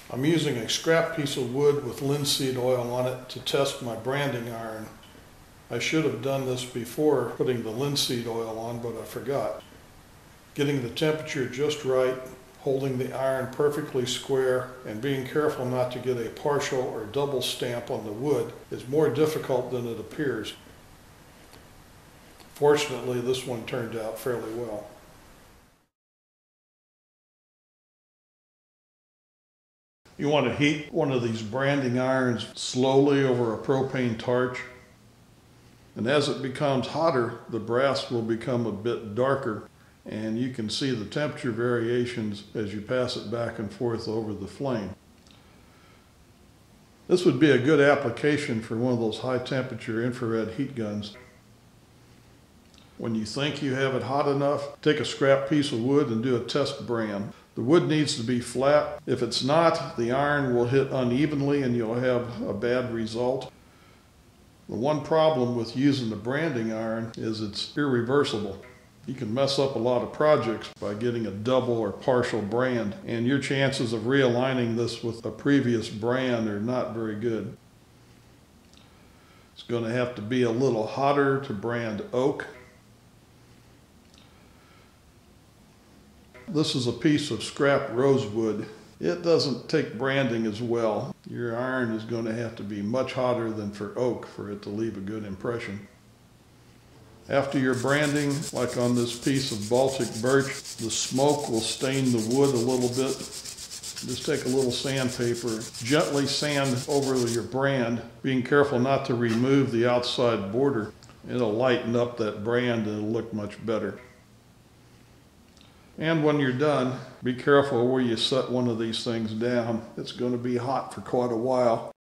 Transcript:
I'm using a scrap piece of wood with linseed oil on it to test my branding iron. I should have done this before putting the linseed oil on, but I forgot. Getting the temperature just right, holding the iron perfectly square, and being careful not to get a partial or double stamp on the wood is more difficult than it appears. Fortunately, this one turned out fairly well. You want to heat one of these branding irons slowly over a propane torch. And as it becomes hotter, the brass will become a bit darker, and you can see the temperature variations as you pass it back and forth over the flame. This would be a good application for one of those high temperature infrared heat guns. When you think you have it hot enough, take a scrap piece of wood and do a test brand. The wood needs to be flat. If it's not, the iron will hit unevenly and you'll have a bad result. The one problem with using the branding iron is it's irreversible. You can mess up a lot of projects by getting a double or partial brand, and your chances of realigning this with a previous brand are not very good. It's going to have to be a little hotter to brand oak. This is a piece of scrap rosewood. It doesn't take branding as well. Your iron is going to have to be much hotter than for oak for it to leave a good impression. After your branding, like on this piece of Baltic birch, the smoke will stain the wood a little bit. Just take a little sandpaper, gently sand over your brand, being careful not to remove the outside border. It'll lighten up that brand and it'll look much better. And when you're done, be careful where you set one of these things down. It's going to be hot for quite a while.